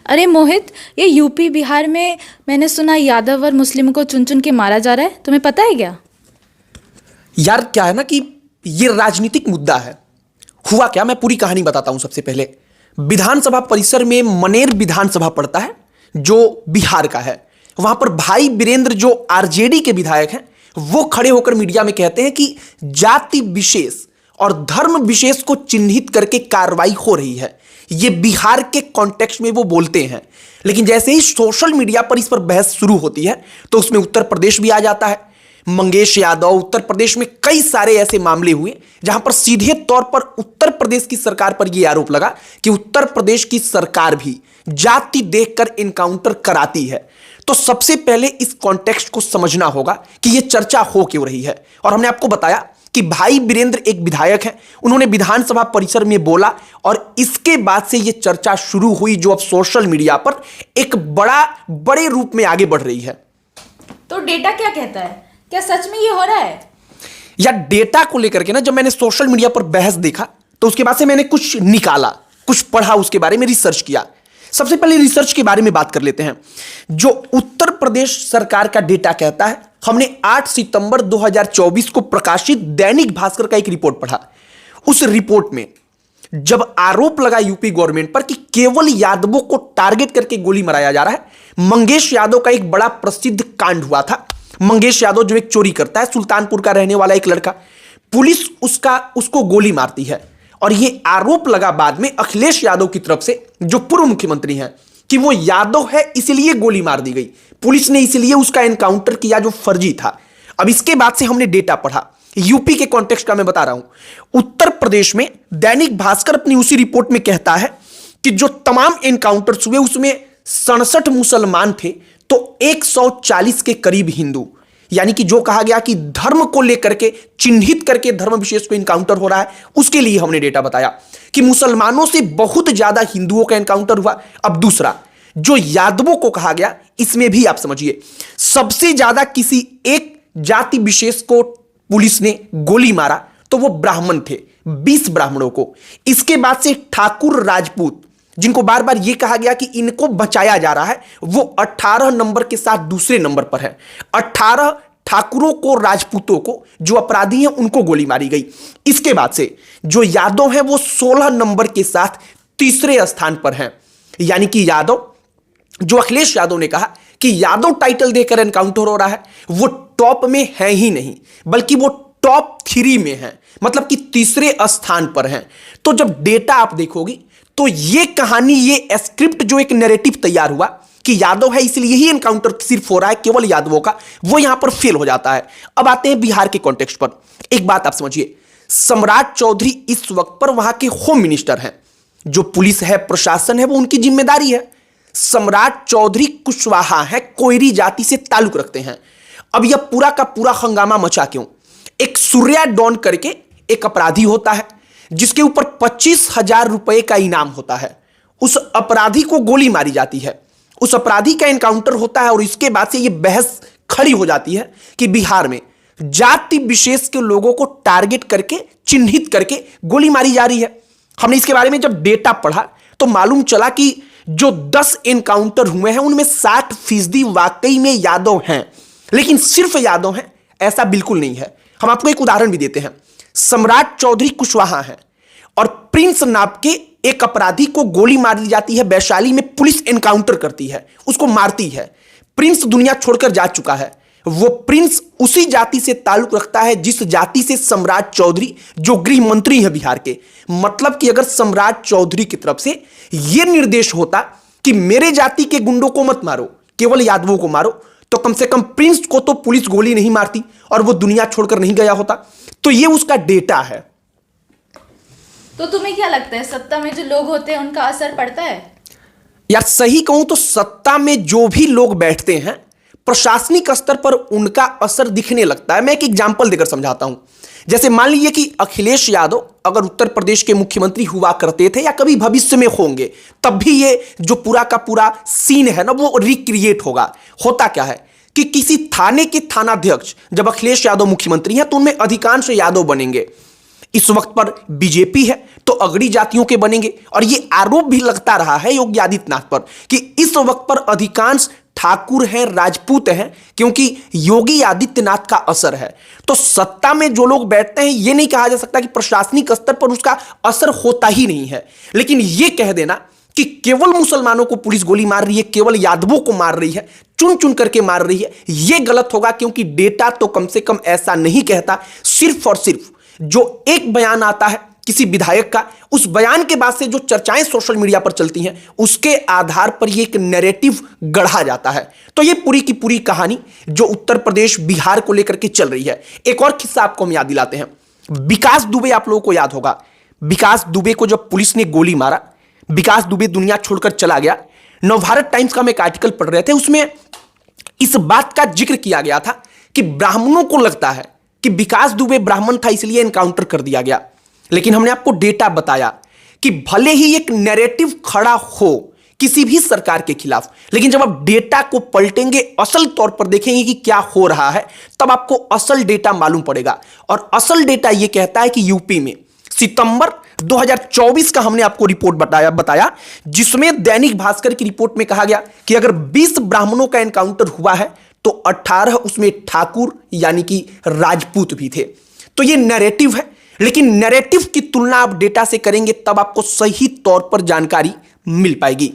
अरे मोहित, ये यूपी बिहार में मैंने सुना यादव और मुस्लिम को चुन चुन के मारा जा रहा है। तुम्हें पता है क्या? यार क्या है ना कि ये राजनीतिक मुद्दा है। हुआ क्या, मैं पूरी कहानी बताता हूं। सबसे पहले विधानसभा परिसर में मनेर विधानसभा पड़ता है जो बिहार का है। वहां पर भाई वीरेंद्र जो आरजेडी के विधायक हैं वो खड़े होकर मीडिया में कहते हैं कि जाति विशेष और धर्म विशेष को चिन्हित करके कार्रवाई हो रही है। ये बिहार के कॉन्टेक्स्ट में वो बोलते हैं, लेकिन जैसे ही सोशल मीडिया पर इस पर बहस शुरू होती है तो उसमें उत्तर प्रदेश भी आ जाता है। मंगेश यादव, उत्तर प्रदेश में कई सारे ऐसे मामले हुए जहां पर सीधे तौर पर उत्तर प्रदेश की सरकार पर यह आरोप लगा कि उत्तर प्रदेश की सरकार भी जाति देखकर एनकाउंटर कराती है। तो सबसे पहले इस कॉन्टेक्स्ट को समझना होगा कि यह चर्चा हो क्यों रही है। और हमने आपको बताया कि भाई वीरेंद्र एक विधायक हैं, उन्होंने विधानसभा परिसर में बोला और इसके बाद से यह चर्चा शुरू हुई जो अब सोशल मीडिया पर एक बड़े रूप में आगे बढ़ रही है। तो डेटा क्या कहता है? क्या सच में ये हो रहा है? या डेटा को लेकर के ना, जब मैंने सोशल मीडिया पर बहस देखा तो उसके बाद से मैंने कुछ निकाला, कुछ पढ़ा, उसके बारे में रिसर्च किया। सबसे पहले रिसर्च के बारे में बात कर लेते हैं। जो उत्तर प्रदेश सरकार का डेटा कहता है, हमने 8 सितंबर 2024 को प्रकाशित दैनिक भास्कर का एक रिपोर्ट पढ़ा। उस रिपोर्ट में जब आरोप लगा यूपी गवर्नमेंट पर कि केवल यादवों को टारगेट करके गोली मराया जा रहा है, मंगेश यादव का एक बड़ा प्रसिद्ध कांड हुआ था। मंगेश यादव जो एक चोरी करता है, सुल्तानपुर का रहने वाला एक लड़का, पुलिस उसको गोली मारती है और यह आरोप लगा बाद में अखिलेश यादव की तरफ से, जो पूर्व मुख्यमंत्री हैं, कि वो यादव है इसलिए गोली मार दी गई, पुलिस ने इसलिए उसका एनकाउंटर किया जो फर्जी था। अब इसके बाद से हमने डेटा पढ़ा, यूपी के कॉन्टेक्स्ट का मैं बता रहा हूं। उत्तर प्रदेश में दैनिक भास्कर अपनी उसी रिपोर्ट में कहता है कि जो तमाम एनकाउंटर्स हुए उसमें 67 मुसलमान थे तो 140 के करीब हिंदू। यानी कि जो कहा गया कि धर्म को लेकर के चिन्हित करके धर्म विशेष को एनकाउंटर हो रहा है, उसके लिए हमने डेटा बताया कि मुसलमानों से बहुत ज्यादा हिंदुओं का एनकाउंटर हुआ। अब दूसरा, जो यादवों को कहा गया, इसमें भी आप समझिए सबसे ज्यादा किसी एक जाति विशेष को पुलिस ने गोली मारा तो वो ब्राह्मण थे, 20 ब्राह्मणों को। इसके बाद से ठाकुर राजपूत, जिनको बार बार यह कहा गया कि इनको बचाया जा रहा है, वो 18 नंबर के साथ दूसरे नंबर पर है। 18 ठाकुरों को, राजपूतों को, जो अपराधी हैं उनको गोली मारी गई। इसके बाद से जो यादव हैं वो 16 नंबर के साथ तीसरे स्थान पर हैं। यानी कि यादव, जो अखिलेश यादव ने कहा कि यादव टाइटल देकर एनकाउंटर हो रहा है, वो टॉप में है ही नहीं बल्कि वो टॉप 3 में है, मतलब कि तीसरे स्थान पर हैं। तो जब डेटा आप देखोगी तो ये कहानी, ये स्क्रिप्ट, जो एक नैरेटिव तैयार हुआ कि यादव है इसलिए ही एनकाउंटर सिर्फ हो रहा है केवल यादवों का, वो यहां पर फेल हो जाता है। अब आते हैं बिहार के कॉन्टेक्स्ट पर। एक बात आप समझिए, सम्राट चौधरी इस वक्त पर वहां के होम मिनिस्टर हैं। जो पुलिस है, प्रशासन है, वो उनकी जिम्मेदारी है। सम्राट चौधरी कुशवाहा है, कोयरी जाति से ताल्लुक रखते हैं। अब यह पूरा का पूरा हंगामा मचा क्यों? एक सूर्या डॉन करके एक अपराधी होता है जिसके ऊपर 25,000 रुपए का इनाम होता है। उस अपराधी को गोली मारी जाती है, उस अपराधी का एनकाउंटर होता है और इसके बाद से यह बहस खड़ी हो जाती है कि बिहार में जाति विशेष के लोगों को टारगेट करके, चिन्हित करके गोली मारी जा रही है। हमने इसके बारे में जब डेटा पढ़ा तो मालूम चला कि जो 10 एनकाउंटर हुए हैं उनमें 60% वाकई में यादव हैं। लेकिन सिर्फ यादव हैं ऐसा बिल्कुल नहीं है। हम आपको एक उदाहरण भी देते हैं। सम्राट चौधरी कुशवाहा है और प्रिंस नाम के एक अपराधी को गोली मार दी जाती है। वैशाली में पुलिस एनकाउंटर करती है, उसको मारती है। प्रिंस दुनिया छोड़कर जा चुका है। वो प्रिंस उसी जाति से ताल्लुक रखता है जिस जाति से सम्राट चौधरी, जो गृह मंत्री है बिहार के। मतलब कि अगर सम्राट चौधरी की तरफ से यह निर्देश होता कि मेरे जाति के गुंडों को मत मारो, केवल यादवों को मारो, तो कम से कम प्रिंस को तो पुलिस गोली नहीं मारती और वो दुनिया छोड़कर नहीं गया होता। तो ये उसका डेटा है। तो तुम्हें क्या लगता है, सत्ता में जो लोग होते हैं उनका असर पड़ता है? यार सही कहूं तो सत्ता में जो भी लोग बैठते हैं, प्रशासनिक स्तर पर उनका असर दिखने लगता है। मैं एक एग्जांपल देकर समझाता हूं। जैसे मान लीजिए कि अखिलेश यादव अगर उत्तर प्रदेश के मुख्यमंत्री हुआ करते थे या कभी भविष्य में होंगे, तब भी ये जो पूरा का पूरा सीन है ना, वो रिक्रिएट होगा। होता क्या है कि किसी थाने के थानाध्यक्ष, जब अखिलेश यादव मुख्यमंत्री हैं तो उनमें अधिकांश यादव बनेंगे। इस वक्त पर बीजेपी है तो अगड़ी जातियों के बनेंगे। और यह आरोप भी लगता रहा है योगी आदित्यनाथ पर कि इस वक्त पर अधिकांश ठाकुर हैं, राजपूत हैं, क्योंकि योगी आदित्यनाथ का असर है। तो सत्ता में जो लोग बैठते हैं, यह नहीं कहा जा सकता कि प्रशासनिक स्तर पर उसका असर होता ही नहीं है, लेकिन यह कह देना कि केवल मुसलमानों को पुलिस गोली मार रही है, केवल यादवों को मार रही है, चुन चुन करके मार रही है, यह गलत होगा। क्योंकि डेटा तो कम से कम ऐसा नहीं कहता। सिर्फ और सिर्फ जो एक बयान आता है किसी विधायक का, उस बयान के बाद से जो चर्चाएं सोशल मीडिया पर चलती हैं, उसके आधार पर यह एक नैरेटिव गढ़ा जाता है। तो यह पूरी की पूरी कहानी जो उत्तर प्रदेश बिहार को लेकर के चल रही है। एक और किस्सा आपको हम याद दिलाते हैं। विकास दुबे, आप लोगों को याद होगा, विकास दुबे को जब पुलिस ने गोली मारा, विकास दुबे दुनिया छोड़कर चला गया। नवभारत टाइम्स का हम एक आर्टिकल पढ़ रहे थे, उसमें इस बात का जिक्र किया गया था कि ब्राह्मणों को लगता है कि विकास दुबे ब्राह्मण था इसलिए एनकाउंटर कर दिया गया। लेकिन हमने आपको डेटा बताया कि भले ही एक नैरेटिव खड़ा हो किसी भी सरकार के खिलाफ, लेकिन जब आप डेटा को पलटेंगे, असल तौर पर देखेंगे कि क्या हो रहा है, तब आपको असल डेटा मालूम पड़ेगा। और असल डेटा यह कहता है कि यूपी में सितंबर 2024 का हमने आपको रिपोर्ट बताया जिसमें दैनिक भास्कर की रिपोर्ट में कहा गया कि अगर 20 ब्राह्मणों का एनकाउंटर हुआ है तो 18 उसमें ठाकुर यानी कि राजपूत भी थे। तो ये नैरेटिव है, लेकिन नैरेटिव की तुलना आप डेटा से करेंगे तब आपको सही तौर पर जानकारी मिल पाएगी।